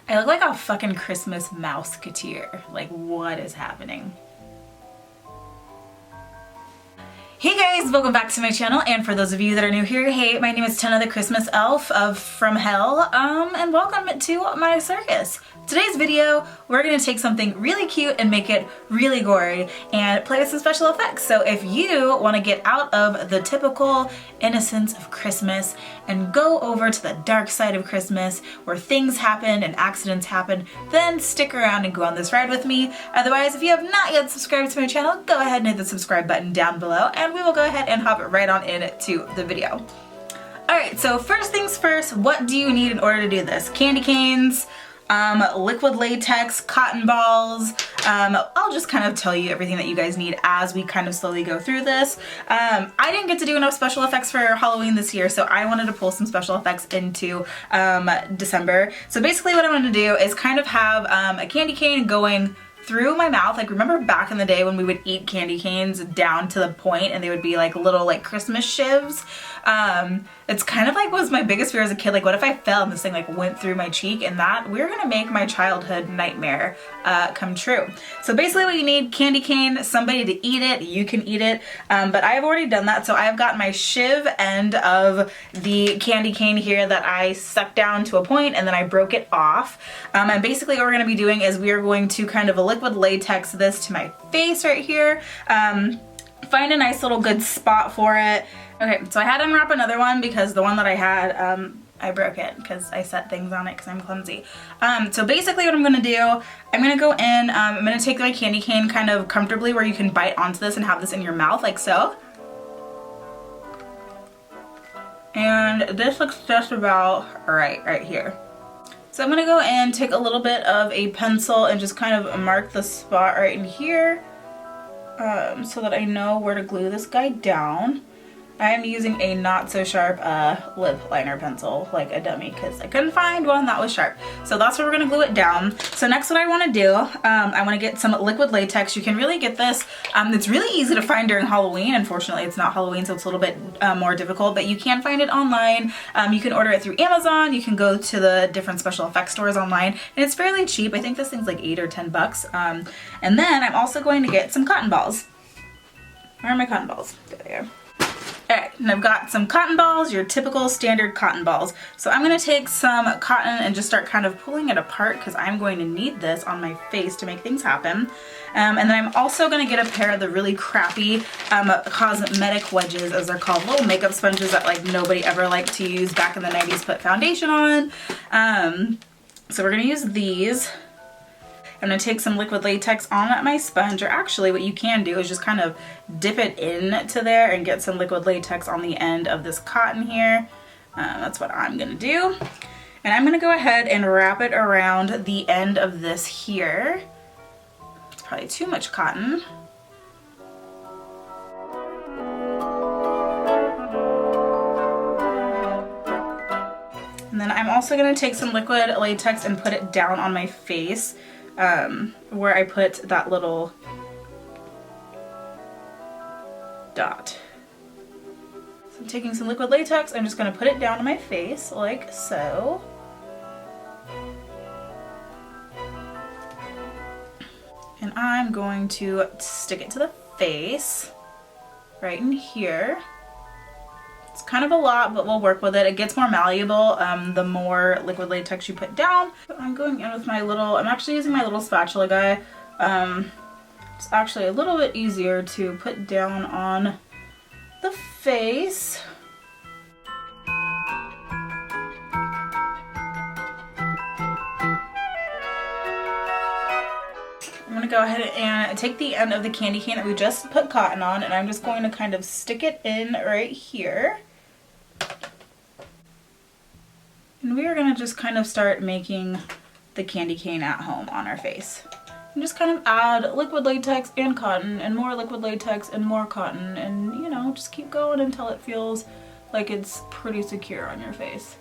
I look like a fucking Christmas mouseketeer. Like, what is happening? Hey guys, welcome back to my channel, and for those of you that are new here, hey, my name is Tenna the Christmas Elf from Hell, and welcome to my circus. Today's video, we're gonna take something really cute and make it really gory and play with some special effects. So if you wanna get out of the typical innocence of Christmas and go over to the dark side of Christmas where things happen and accidents happen, then stick around and go on this ride with me. Otherwise, if you have not yet subscribed to my channel, go ahead and hit the subscribe button down below, and we will go ahead and hop right on into the video. Alright, so first things first, what do you need in order to do this? Candy canes, liquid latex, cotton balls. I'll just kind of tell you everything that you guys need as we kind of slowly go through this. I didn't get to do enough special effects for Halloween this year, so I wanted to pull some special effects into December. So basically what I'm going to do is kind of have a candy cane going through my mouth. Like, remember back in the day when we would eat candy canes down to the point and they would be like little like Christmas shivs? It's kind of like was my biggest fear as a kid. Like, what if I fell and this thing like went through my cheek? And that we're gonna make my childhood nightmare come true. So basically what you need: candy cane, somebody to eat it, you can eat it, but I've already done that. So I've got my shiv end of the candy cane here that I sucked down to a point and then I broke it off. And basically what we're gonna be doing is we are going to kind of a liquid latex this to my face right here. Find a nice little good spot for it. Okay, so I had to unwrap another one because the one that I had, I broke it because I set things on it because I'm clumsy. So basically what I'm gonna do, I'm gonna go in, I'm gonna take my candy cane kind of comfortably where you can bite onto this and have this in your mouth like so. And this looks just about right here. So I'm gonna go in, take a little bit of a pencil and just kind of mark the spot right in here so that I know where to glue this guy down. I am using a not so sharp lip liner pencil, like a dummy, because I couldn't find one that was sharp. So that's where we're gonna glue it down. So next what I wanna do, I wanna get some liquid latex. You can really get this, it's really easy to find during Halloween. Unfortunately, it's not Halloween, so it's a little bit more difficult, but you can find it online. You can order it through Amazon. You can go to the different special effects stores online, and it's fairly cheap. I think this thing's like 8 or 10 bucks. And then I'm also going to get some cotton balls. Where are my cotton balls? There they are. Alright, and I've got some cotton balls, your typical standard cotton balls. So I'm going to take some cotton and just start kind of pulling it apart because I'm going to need this on my face to make things happen. And then I'm also going to get a pair of the really crappy cosmetic wedges, as they're called, little makeup sponges that like nobody ever liked to use back in the 90s, put foundation on. So we're going to use these. I'm going to take some liquid latex on my sponge, or actually what you can do is just kind of dip it into there and get some liquid latex on the end of this cotton here. That's what I'm going to do. And I'm going to go ahead and wrap it around the end of this here. It's probably too much cotton. And then I'm also going to take some liquid latex and put it down on my face. Where I put that little dot. So I'm taking some liquid latex, I'm just going to put it down on my face like so. And I'm going to stick it to the face right in here. It's kind of a lot, but we'll work with it. It gets more malleable the more liquid latex you put down. But I'm going in with my little, I'm actually using my little spatula guy. It's actually a little bit easier to put down on the face. I'm going to go ahead and take the end of the candy cane that we just put cotton on, and I'm just going to kind of stick it in right here. And we are going to just kind of start making the candy cane at home on our face. And just kind of add liquid latex and cotton and more liquid latex and more cotton, and you know, just keep going until it feels like it's pretty secure on your face.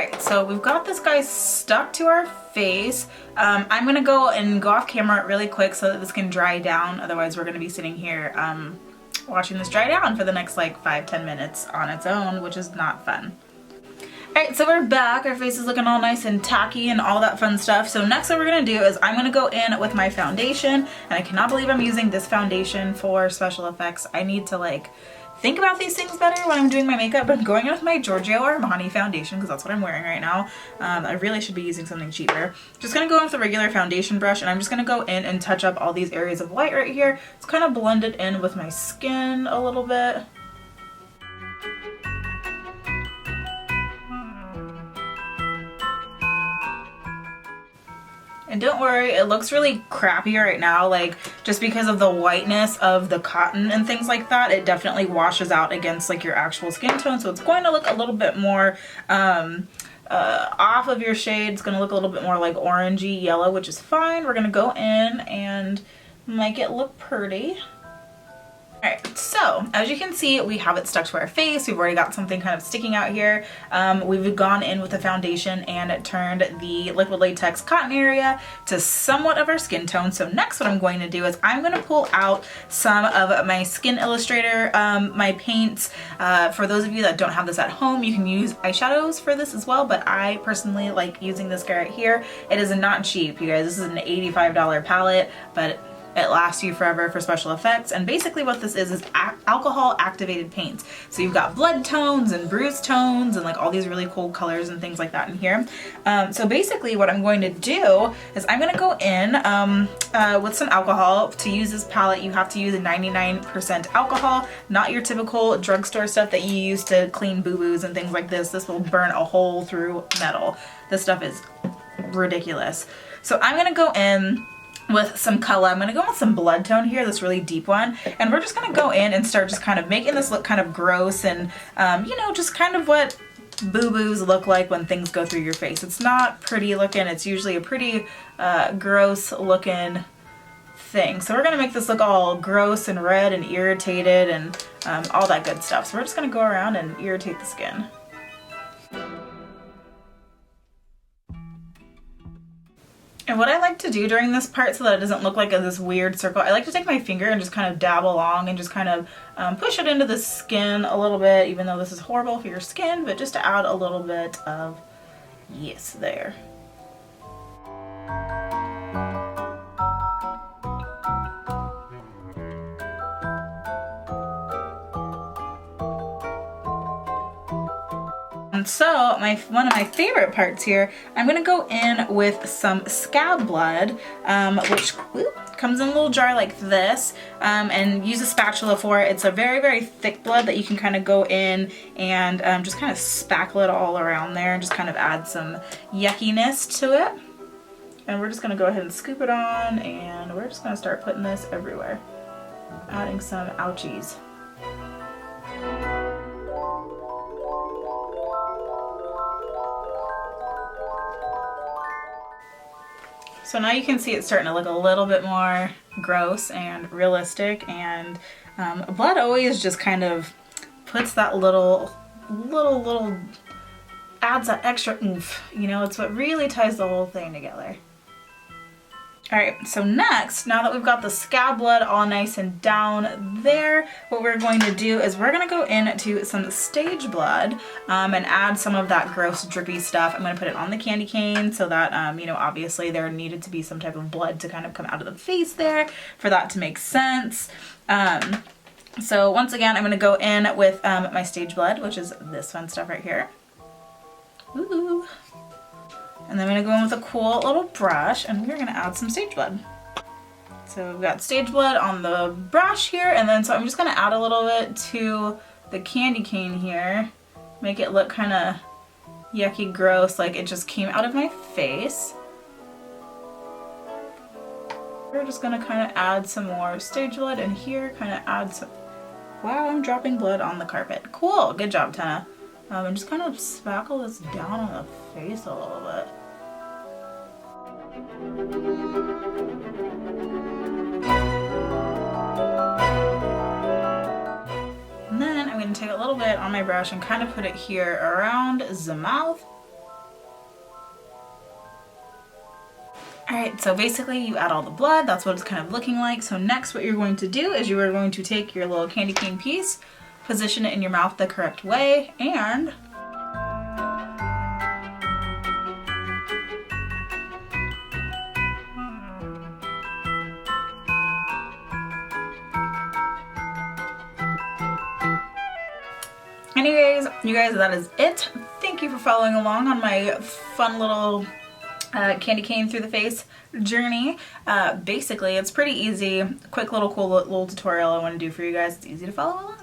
Alright, so we've got this guy stuck to our face. I'm gonna go off camera really quick so that this can dry down. Otherwise we're gonna be sitting here watching this dry down for the next like 5-10 minutes on its own, which is not fun. Alright, so we're back. Our face is looking all nice and tacky and all that fun stuff. So next what we're gonna do is I'm gonna go in with my foundation, and I cannot believe I'm using this foundation for special effects. I need to like think about these things better when I'm doing my makeup, but I'm going in with my Giorgio Armani foundation because that's what I'm wearing right now. I really should be using something cheaper. Just gonna go in with a regular foundation brush, and I'm just gonna go in and touch up all these areas of white right here. It's kind of blended in with my skin a little bit. And don't worry, it looks really crappy right now, like just because of the whiteness of the cotton and things like that. It definitely washes out against like your actual skin tone, so it's going to look a little bit more off of your shade. It's going to look a little bit more like orangey yellow, which is fine. We're going to go in and make it look pretty. Alright, so as you can see, we have it stuck to our face. We've already got something kind of sticking out here. We've gone in with the foundation and it turned the liquid latex cotton area to somewhat of our skin tone. So next what I'm going to do is I'm going to pull out some of my Skin Illustrator, my paints. For those of you that don't have this at home, you can use eyeshadows for this as well, but I personally like using this guy right here. It is not cheap, you guys. This is an $85 palette, but it lasts you forever for special effects. And basically what this is alcohol activated paints. So you've got blood tones and bruise tones and like all these really cool colors and things like that in here. So basically what I'm going to do is I'm going to go in with some alcohol. To use this palette you have to use a 99% alcohol, not your typical drugstore stuff that you use to clean boo-boos and things like this. This will burn a hole through metal. This stuff is ridiculous. So I'm going to go in with some color. I'm going to go with some blood tone here, this really deep one, and we're just going to go in and start just kind of making this look kind of gross and you know, just kind of what boo-boos look like when things go through your face. It's not pretty looking, it's usually a pretty gross looking thing. So we're going to make this look all gross and red and irritated and all that good stuff. So we're just going to go around and irritate the skin. And what I like to do during this part so that it doesn't look like this weird circle, I like to take my finger and just kind of dab along and just kind of push it into the skin a little bit, even though this is horrible for your skin, but just to add a little bit of yes there. And so one of my favorite parts here, I'm going to go in with some Scab Blood, which comes in a little jar like this, and use a spatula for it. It's a very, very thick blood that you can kind of go in and just kind of spackle it all around there and just kind of add some yuckiness to it. And we're just going to go ahead and scoop it on, and we're just going to start putting this everywhere, adding some ouchies. So now you can see it's starting to look a little bit more gross and realistic, and blood always just kind of puts that little adds that extra oomph, you know, it's what really ties the whole thing together. Alright, so next, now that we've got the Scab Blood all nice and down there, what we're going to do is we're going to go into some Stage Blood and add some of that gross drippy stuff. I'm going to put it on the candy cane so that, you know, obviously there needed to be some type of blood to kind of come out of the face there for that to make sense. So once again, I'm going to go in with my Stage Blood, which is this fun stuff right here. Ooh. And then I'm going to go in with a cool little brush, and we're going to add some Stage Blood. So we've got Stage Blood on the brush here, and then so I'm just going to add a little bit to the candy cane here. Make it look kind of yucky, gross, like it just came out of my face. We're just going to kind of add some more Stage Blood in here, kind of add some... Wow, I'm dropping blood on the carpet. Cool, good job, Tenna. And just kind of spackle this down on the face a little bit. And then I'm going to take a little bit on my brush and kind of put it here around the mouth. Alright, so basically you add all the blood, that's what it's kind of looking like. So next what you're going to do is you are going to take your little candy cane piece, position it in your mouth the correct way, and anyways, you guys, that is it. Thank you for following along on my fun little candy cane through the face journey. Basically, it's pretty easy. Quick little cool little tutorial I want to do for you guys. It's easy to follow along.